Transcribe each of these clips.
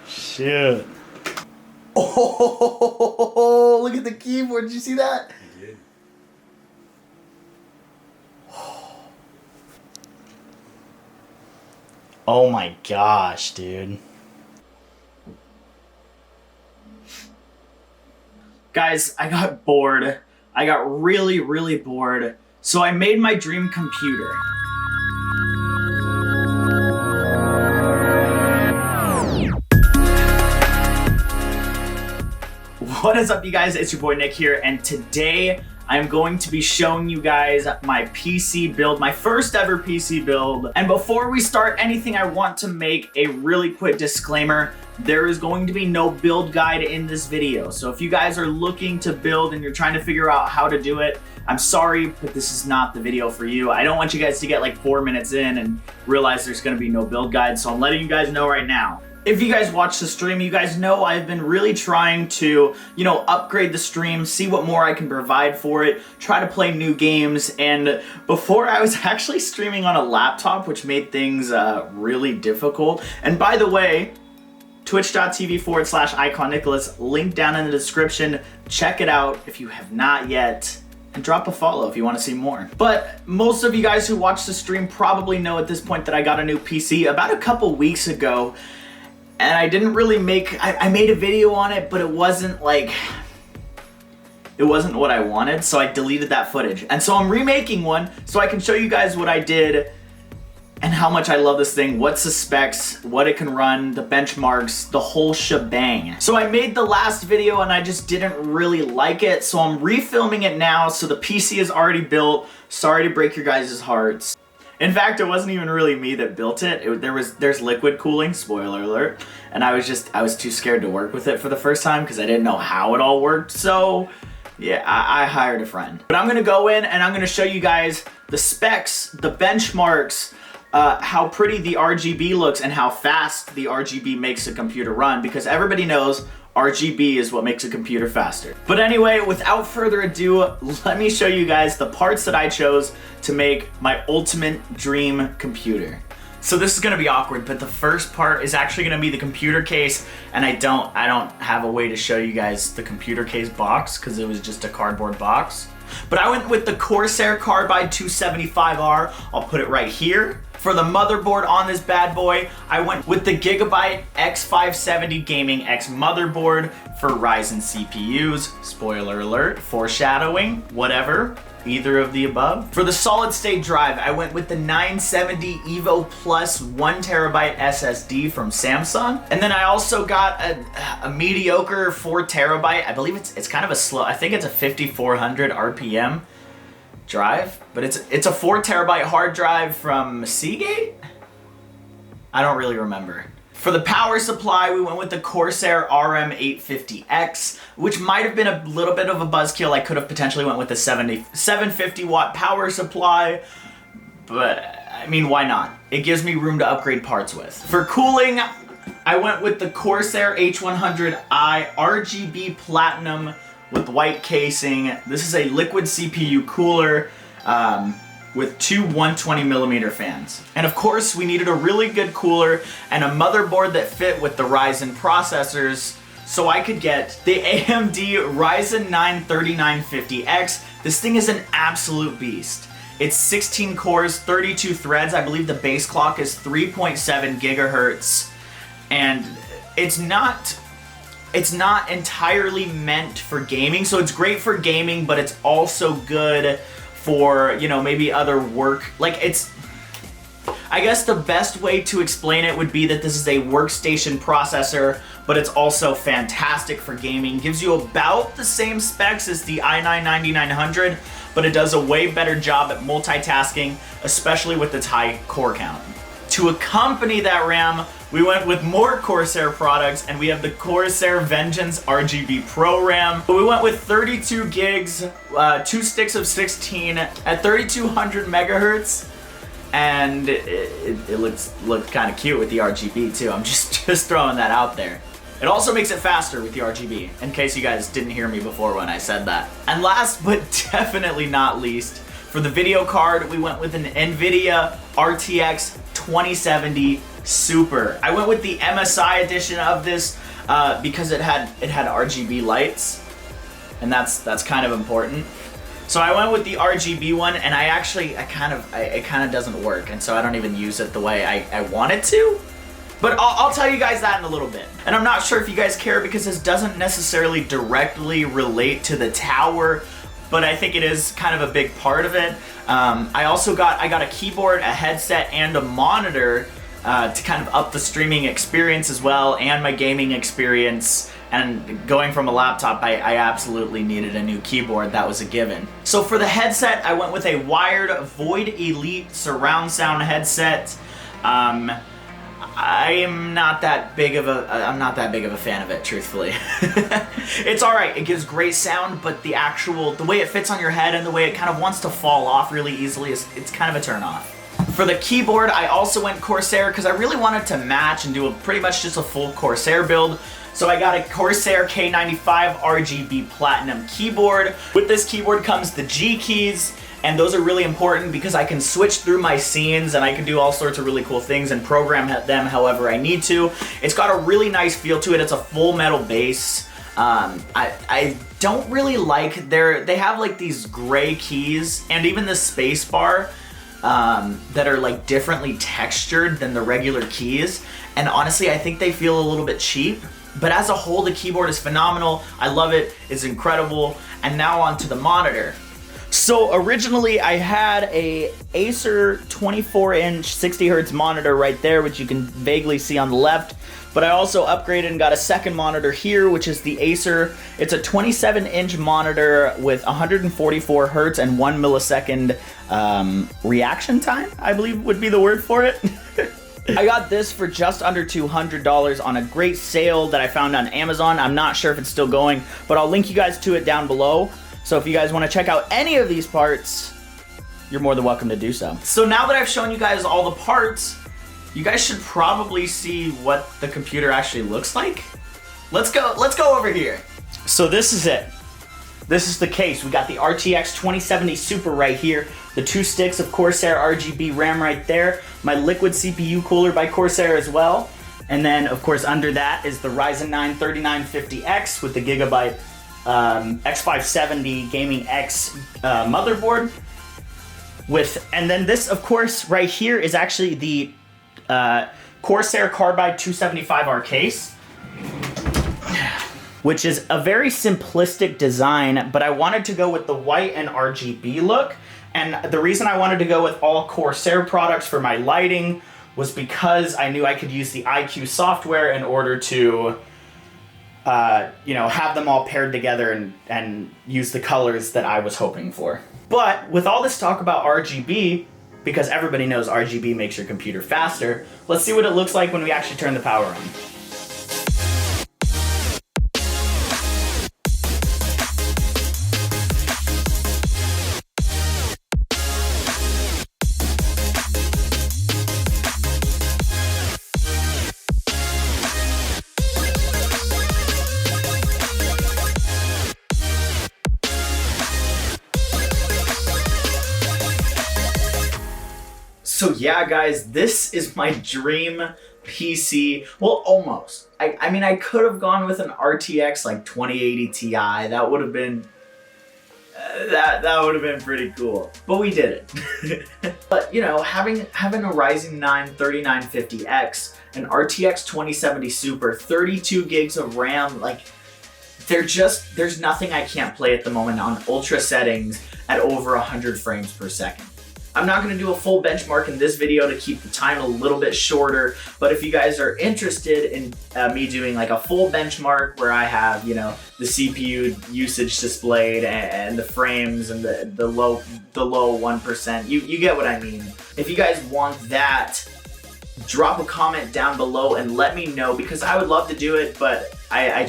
Shit. Oh, look at the keyboard. Did you see that? I did. Oh my gosh, dude. Guys, I got bored. I got really, really bored. So I made my dream computer. What is up, you guys? It's your boy Nick here, and today I'm going to be showing you guys my PC build, my first ever PC build. And before we start anything, I want to make a really quick disclaimer. There is going to be no build guide in this video. So if you guys are looking to build and you're trying to figure out how to do it, I'm sorry, but this is not the video for you. I don't want you guys to get like 4 minutes in and realize there's gonna be no build guide. So I'm letting you guys know right now. If you guys watch the stream, you guys know I've been really trying to, upgrade the stream, see what more I can provide for it, try to play new games. And before, I was actually streaming on a laptop, which made things really difficult. And by the way, twitch.tv/IconNicholas, link down in the description. Check it out if you have not yet. And drop a follow if you want to see more. But most of you guys who watch the stream probably know at this point that I got a new PC about a couple weeks ago. And I didn't really I made a video on it, but it wasn't what I wanted, so I deleted that footage. And so I'm remaking one so I can show you guys what I did and how much I love this thing, what's the specs, what it can run, the benchmarks, the whole shebang. So I made the last video and I just didn't really like it, so I'm refilming it now, so the PC is already built. Sorry to break your guys' hearts. In fact, it wasn't even really me that built it. There's liquid cooling, spoiler alert, and I was too scared to work with it for the first time because I didn't know how it all worked. So yeah, I hired a friend. But I'm gonna go in and I'm gonna show you guys the specs, the benchmarks, how pretty the RGB looks and how fast the RGB makes a computer run, because everybody knows RGB is what makes a computer faster. But anyway, without further ado, let me show you guys the parts that I chose to make my ultimate dream computer. So this is gonna be awkward, but the first part is actually gonna be the computer case, and I don't have a way to show you guys the computer case box because it was just a cardboard box. But I went with the Corsair Carbide 275R. I'll put it right here. For the motherboard on this bad boy, I went with the Gigabyte X570 Gaming X motherboard for Ryzen CPUs. Spoiler alert, foreshadowing, whatever, either of the above. For the solid state drive, I went with the 970 Evo Plus 1TB SSD from Samsung. And then I also got a mediocre 4TB, I believe it's kind of a slow, I think it's a 5400 RPM drive, but it's a 4TB hard drive from Seagate? I don't really remember. For the power supply, we went with the Corsair RM850X, which might have been a little bit of a buzzkill. I could have potentially went with the 750 watt power supply, but I mean, why not? It gives me room to upgrade parts with. For cooling, I went with the Corsair H100i RGB Platinum with white casing. This is a liquid CPU cooler with two 120mm fans. And of course, we needed a really good cooler and a motherboard that fit with the Ryzen processors, so I could get the AMD Ryzen 9 3950X. This thing is an absolute beast. It's 16 cores, 32 threads. I believe the base clock is 3.7 gigahertz, and it's not entirely meant for gaming. So it's great for gaming, but it's also good for, maybe other work. I guess the best way to explain it would be that this is a workstation processor, but it's also fantastic for gaming. Gives you about the same specs as the i9-9900, but it does a way better job at multitasking, especially with its high core count. To accompany that RAM, we went with more Corsair products, and we have the Corsair Vengeance RGB Pro RAM. But we went with 32 gigs, 2 sticks of 16 at 3200 megahertz, and it looked kind of cute with the RGB too. I'm just throwing that out there. It also makes it faster with the RGB, in case you guys didn't hear me before when I said that. And last but definitely not least, for the video card, we went with an NVIDIA RTX 2070 Super. I went with the MSI edition of this because it had RGB lights, and that's kind of important. So I went with the RGB one, and it kind of doesn't work, and so I don't even use it the way I want it to. But I'll tell you guys that in a little bit. And I'm not sure if you guys care because this doesn't necessarily directly relate to the tower, but I think it is kind of a big part of it. I got a keyboard, a headset, and a monitor to kind of up the streaming experience as well, and my gaming experience. And going from a laptop, I absolutely needed a new keyboard. That was a given. So for the headset, I went with a wired Void Elite surround sound headset. I'm not that big of a fan of it, truthfully. It's all right. It gives great sound, but the way it fits on your head and the way it kind of wants to fall off really easily it's kind of a turn off. For the keyboard, I also went Corsair because I really wanted to match and do pretty much just a full Corsair build. So I got a Corsair K95 RGB Platinum keyboard. With this keyboard comes the G keys, and those are really important because I can switch through my scenes and I can do all sorts of really cool things and program them however I need to. It's got a really nice feel to it. It's a full metal base. I don't really like they have like these gray keys and even the space bar that are like differently textured than the regular keys. And honestly, I think they feel a little bit cheap. But as a whole, the keyboard is phenomenal. I love it. It's incredible. And now on to the monitor. So originally I had a Acer 24-inch 60 Hz monitor right there, which you can vaguely see on the left. But I also upgraded and got a second monitor here, which is the Acer. It's a 27-inch monitor with 144 Hz and 1 millisecond reaction time, I believe would be the word for it. I got this for just under $200 on a great sale that I found on Amazon. I'm not sure if it's still going, but I'll link you guys to it down below. So if you guys want to check out any of these parts, you're more than welcome to do so. So now that I've shown you guys all the parts, you guys should probably see what the computer actually looks like. Let's go over here. So this is it. This is the case. We got the RTX 2070 Super right here. The 2 sticks of Corsair RGB RAM right there. My liquid CPU cooler by Corsair as well. And then, of course, under that is the Ryzen 9 3950X with the Gigabyte X570 Gaming X motherboard. And then this, of course, right here is actually the Corsair Carbide 275R case, which is a very simplistic design, but I wanted to go with the white and RGB look. And the reason I wanted to go with all Corsair products for my lighting was because I knew I could use the IQ software in order to, have them all paired together and use the colors that I was hoping for. But with all this talk about RGB, because everybody knows RGB makes your computer faster, let's see what it looks like when we actually turn the power on. So yeah, guys, this is my dream PC. Well, almost. I mean, I could have gone with an RTX like 2080 Ti. That would have been that would have been pretty cool. But we did it. But having a Ryzen 9 3950X, an RTX 2070 Super, 32 gigs of RAM, like there's nothing I can't play at the moment on ultra settings at over 100 frames per second. I'm not going to do a full benchmark in this video to keep the time a little bit shorter, but if you guys are interested in me doing like a full benchmark where I have, the CPU usage displayed and the frames and the low 1%, you get what I mean. If you guys want that, drop a comment down below and let me know, because I would love to do it, but I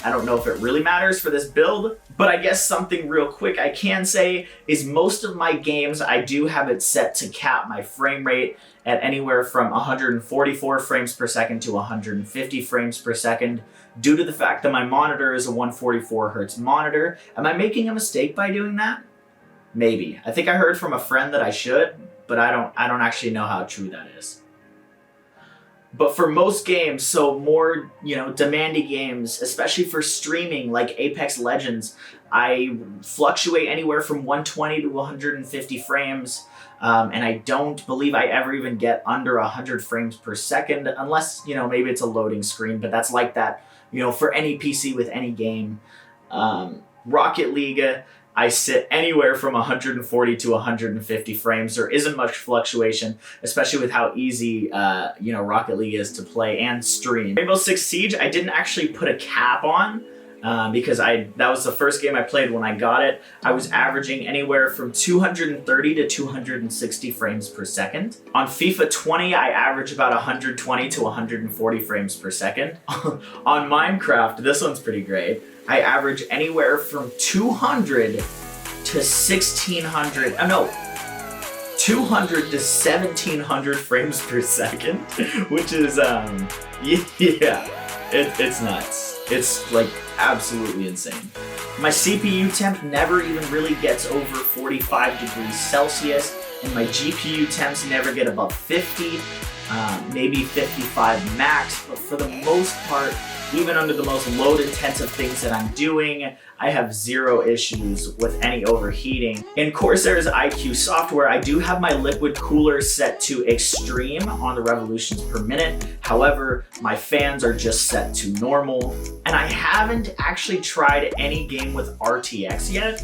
don't know if it really matters for this build. But I guess something real quick I can say is most of my games, I do have it set to cap my frame rate at anywhere from 144 frames per second to 150 frames per second due to the fact that my monitor is a 144 Hertz monitor. Am I making a mistake by doing that? Maybe. I think I heard from a friend that I should, but I don't actually know how true that is. But for most games, so more, demanding games, especially for streaming like Apex Legends, I fluctuate anywhere from 120 to 150 frames. And I don't believe I ever even get under 100 frames per second, unless, maybe it's a loading screen, but that's like that, for any PC with any game. Rocket League, I sit anywhere from 140 to 150 frames. There isn't much fluctuation, especially with how easy, Rocket League is to play and stream. Rainbow Six Siege, I didn't actually put a cap on because that was the first game I played when I got it. I was averaging anywhere from 230 to 260 frames per second. On FIFA 20, I average about 120 to 140 frames per second. On Minecraft, this one's pretty great. I average anywhere from 200 to 1600, 200 to 1700 frames per second, which is, it's nuts. It's like absolutely insane. My CPU temp never even really gets over 45 degrees Celsius, and my GPU temps never get above 50, maybe 55 max, but for the most part, even under the most load-intensive things that I'm doing, I have zero issues with any overheating. In Corsair's IQ software, I do have my liquid cooler set to extreme on the revolutions per minute. However, my fans are just set to normal. And I haven't actually tried any game with RTX yet.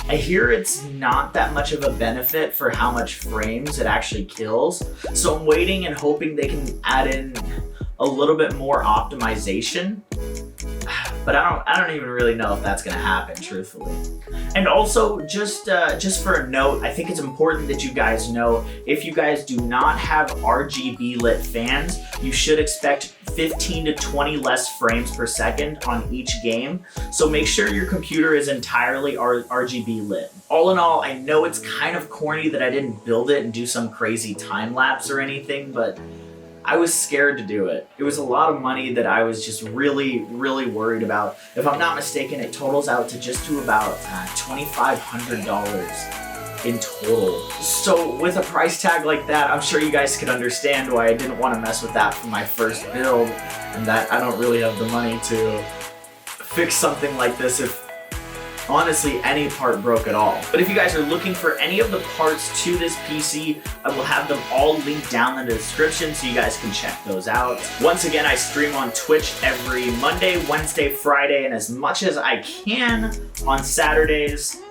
I hear it's not that much of a benefit for how much frames it actually kills. So I'm waiting and hoping they can add in a little bit more optimization, but I don't even really know if that's gonna happen, truthfully. And also, just for a note, I think it's important that you guys know, if you guys do not have RGB lit fans, you should expect 15 to 20 less frames per second on each game. So make sure your computer is entirely RGB lit. All in all, I know it's kind of corny that I didn't build it and do some crazy time lapse or anything, but I was scared to do it. It was a lot of money that I was just really, really worried about. If I'm not mistaken, it totals out to just to about $2,500 in total. So with a price tag like that, I'm sure you guys could understand why I didn't want to mess with that for my first build, and that I don't really have the money to fix something like this if honestly any part broke at all. But if you guys are looking for any of the parts to this PC, I will have them all linked down in the description so you guys can check those out. Once again, I stream on Twitch every Monday, Wednesday, Friday, and as much as I can on Saturdays.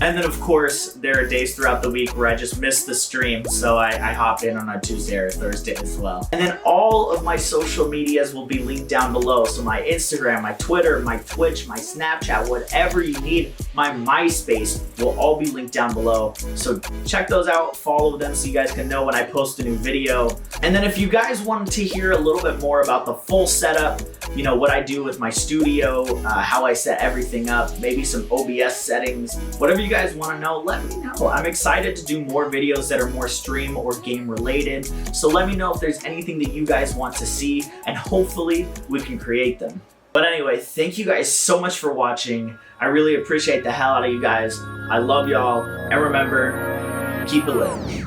And then of course, there are days throughout the week where I just miss the stream, so I hop in on a Tuesday or Thursday as well. And then all of my social medias will be linked down below. So my Instagram, my Twitter, my Twitch, my Snapchat, whatever you need, my MySpace will all be linked down below. So check those out, follow them so you guys can know when I post a new video. And then if you guys want to hear a little bit more about the full setup, what I do with my studio, how I set everything up, maybe some OBS settings, whatever you guys want to know, let me know. I'm excited to do more videos that are more stream or game related. So let me know if there's anything that you guys want to see, and hopefully we can create them. But anyway, thank you guys so much for watching. I really appreciate the hell out of you guys. I love y'all. And remember, keep it lit.